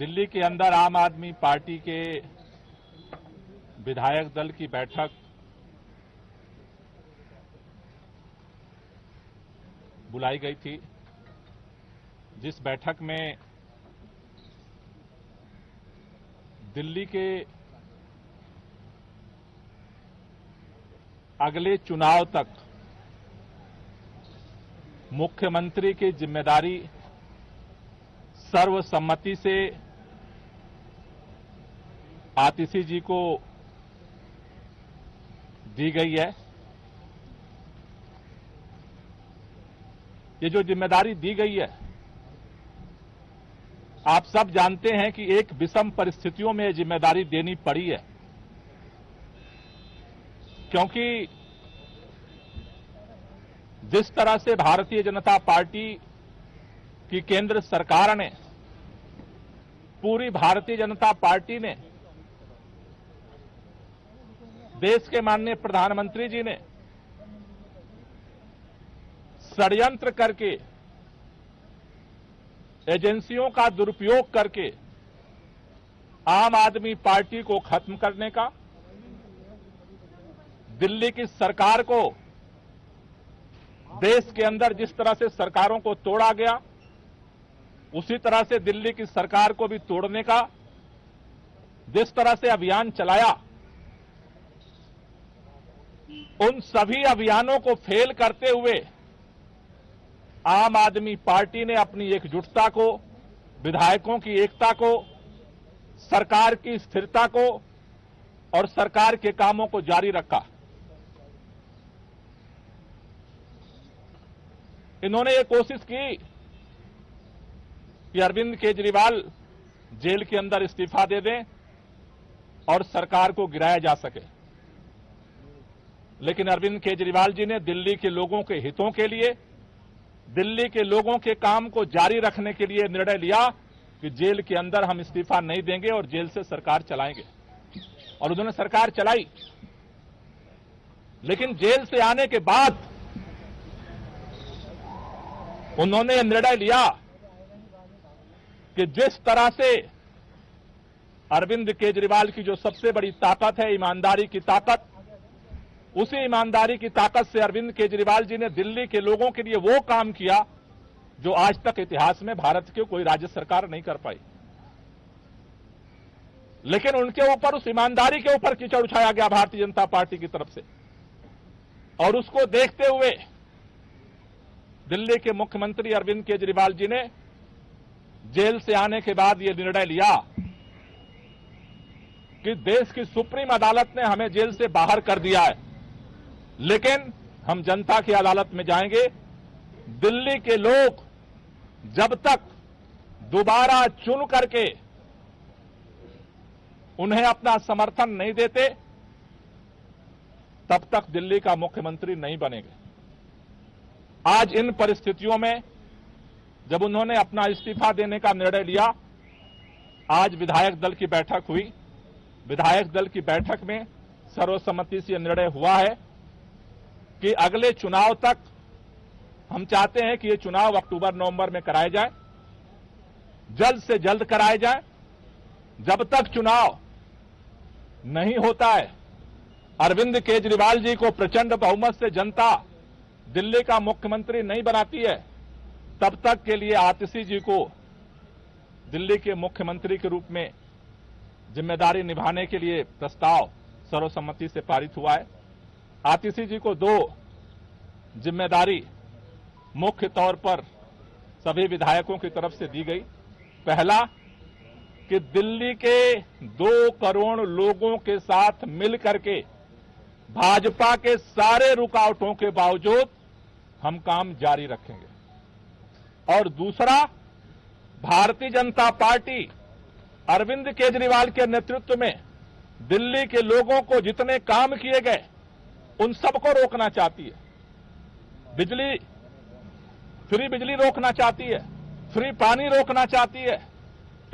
दिल्ली के अंदर आम आदमी पार्टी के विधायक दल की बैठक बुलाई गई थी, जिस बैठक में दिल्ली के अगले चुनाव तक मुख्यमंत्री की जिम्मेदारी सर्वसम्मति से आतिशी जी को दी गई है। ये जो जिम्मेदारी दी गई है, आप सब जानते हैं कि एक विषम परिस्थितियों में ये जिम्मेदारी देनी पड़ी है, क्योंकि जिस तरह से भारतीय जनता पार्टी की केंद्र सरकार ने, पूरी भारतीय जनता पार्टी ने, देश के माननीय प्रधानमंत्री जी ने षड्यंत्र करके, एजेंसियों का दुरुपयोग करके आम आदमी पार्टी को खत्म करने का, दिल्ली की सरकार को, देश के अंदर जिस तरह से सरकारों को तोड़ा गया उसी तरह से दिल्ली की सरकार को भी तोड़ने का जिस तरह से अभियान चलाया, उन सभी अभियानों को फेल करते हुए आम आदमी पार्टी ने अपनी एकजुटता को, विधायकों की एकता को, सरकार की स्थिरता को और सरकार के कामों को जारी रखा। इन्होंने ये कोशिश की कि अरविंद केजरीवाल जेल के अंदर इस्तीफा दे दें और सरकार को गिराया जा सके, लेकिन अरविंद केजरीवाल जी ने दिल्ली के लोगों के हितों के लिए, दिल्ली के लोगों के काम को जारी रखने के लिए निर्णय लिया कि जेल के अंदर हम इस्तीफा नहीं देंगे और जेल से सरकार चलाएंगे, और उन्होंने सरकार चलाई। लेकिन जेल से आने के बाद उन्होंने निर्णय लिया कि जिस तरह से अरविंद केजरीवाल की जो सबसे बड़ी ताकत है, ईमानदारी की ताकत, उसी ईमानदारी की ताकत से अरविंद केजरीवाल जी ने दिल्ली के लोगों के लिए वो काम किया जो आज तक इतिहास में भारत की कोई राज्य सरकार नहीं कर पाई। लेकिन उनके ऊपर, उस ईमानदारी के ऊपर कीचड़ उछाया गया भारतीय जनता पार्टी की तरफ से, और उसको देखते हुए दिल्ली के मुख्यमंत्री अरविंद केजरीवाल जी ने जेल से आने के बाद यह निर्णय लिया कि देश की सुप्रीम अदालत ने हमें जेल से बाहर कर दिया है, लेकिन हम जनता की अदालत में जाएंगे। दिल्ली के लोग जब तक दोबारा चुन करके उन्हें अपना समर्थन नहीं देते, तब तक दिल्ली का मुख्यमंत्री नहीं बनेंगे। आज इन परिस्थितियों में जब उन्होंने अपना इस्तीफा देने का निर्णय लिया, आज विधायक दल की बैठक हुई। विधायक दल की बैठक में सर्वसम्मति से निर्णय हुआ है कि अगले चुनाव तक हम चाहते हैं कि ये चुनाव अक्टूबर-नवंबर में कराए जाए, जल्द से जल्द कराए जाए। जब तक चुनाव नहीं होता है, अरविंद केजरीवाल जी को प्रचंड बहुमत से जनता दिल्ली का मुख्यमंत्री नहीं बनाती है, तब तक के लिए आतिशी जी को दिल्ली के मुख्यमंत्री के रूप में जिम्मेदारी निभाने के लिए प्रस्ताव सर्वसम्मति से पारित हुआ है। आतिशी जी को दो जिम्मेदारी मुख्य तौर पर सभी विधायकों की तरफ से दी गई। पहला कि दिल्ली के 2 करोड़ लोगों के साथ मिलकर के भाजपा के सारे रुकावटों के बावजूद हम काम जारी रखेंगे, और दूसरा, भारतीय जनता पार्टी अरविंद केजरीवाल के नेतृत्व में दिल्ली के लोगों को जितने काम किए गए उन सबको रोकना चाहती है। फ्री बिजली रोकना चाहती है, फ्री पानी रोकना चाहती है,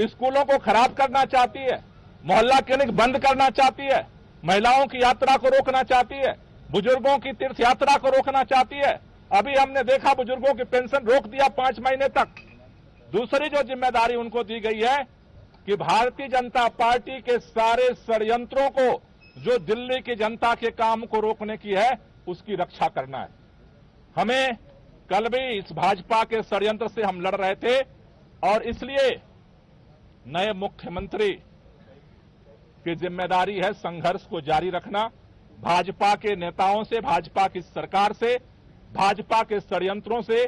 स्कूलों को खराब करना चाहती है, मोहल्ला क्लिनिक बंद करना चाहती है, महिलाओं की यात्रा को रोकना चाहती है, बुजुर्गों की तीर्थ यात्रा को रोकना चाहती है। अभी हमने देखा बुजुर्गों की पेंशन रोक दिया 5 महीने तक। दूसरी जो जिम्मेदारी उनको दी गई है कि भारतीय जनता पार्टी के सारे षड्यंत्रों को, जो दिल्ली की जनता के काम को रोकने की है, उसकी रक्षा करना है। हमें कल भी इस भाजपा के षड्यंत्र से हम लड़ रहे थे और इसलिए नए मुख्यमंत्री की जिम्मेदारी है संघर्ष को जारी रखना, भाजपा के नेताओं से, भाजपा की सरकार से, भाजपा के षड्यंत्रों से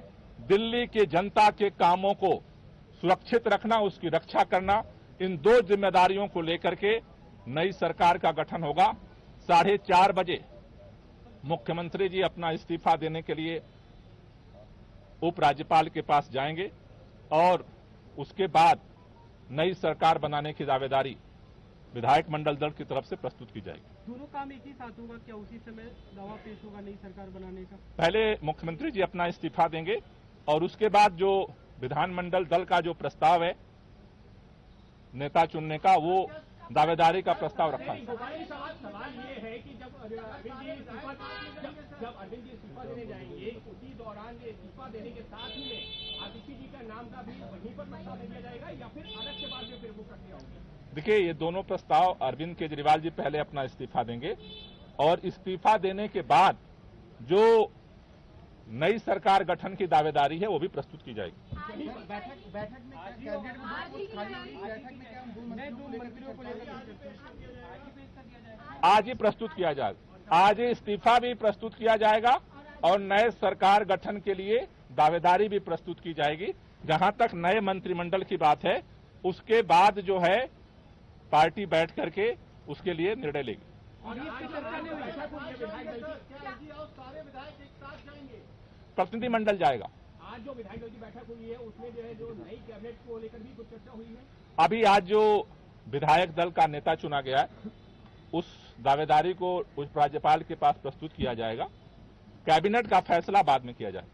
दिल्ली की जनता के कामों को सुरक्षित रखना, उसकी रक्षा करना। इन दो जिम्मेदारियों को लेकर के नई सरकार का गठन होगा। 4:30 बजे मुख्यमंत्री जी अपना इस्तीफा देने के लिए उपराज्यपाल के पास जाएंगे और उसके बाद नई सरकार बनाने की दावेदारी विधायक मंडल दल की तरफ से प्रस्तुत की जाएगी। दोनों काम एक ही साथ होगा क्या? उसी समय दावा पेश होगा नई सरकार बनाने का? पहले मुख्यमंत्री जी अपना इस्तीफा देंगे और उसके बाद जो विधानमंडल दल का जो प्रस्ताव है नेता चुनने का, वो दावेदारी का प्रस्ताव रखा है। सवाल ये है कि जब अरविंद जी इस्तीफा देने जाएंगे, उसी दौरान ये इस्तीफा देने के साथ ही में आतिशी जी का नाम का भी वहीं पर प्रस्ताव दिया जाएगा या फिर अलग के बाद में फिर वो प्रक्रिया होगी? देखिए, ये दोनों प्रस्ताव अरविंद केजरीवाल जी पहले अपना इस्तीफा देंगे और इस्तीफा देने के बाद जो नई सरकार गठन की दावेदारी है वो भी प्रस्तुत की जाएगी। बैठक में आज ही प्रस्तुत किया जाएगा। आज ही इस्तीफा भी प्रस्तुत किया जाएगा और नए सरकार गठन के लिए दावेदारी भी प्रस्तुत की जाएगी। जहां तक नए मंत्रिमंडल की बात है, उसके बाद जो है पार्टी बैठ करके उसके लिए निर्णय लेगी। प्रतिनिधिमंडल जाएगा। आज जो विधायक दल की बैठक हुई है उसमें जो है जो नई कैबिनेट को लेकर भी कुछ चर्चा हुई है। अभी आज जो विधायक दल का नेता चुना गया है उस दावेदारी को उपराज्यपाल के पास प्रस्तुत किया जाएगा। कैबिनेट का फैसला बाद में किया जाएगा।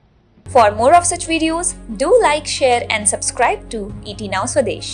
For more of such videos, do like, share and subscribe to ET Now Swadesh.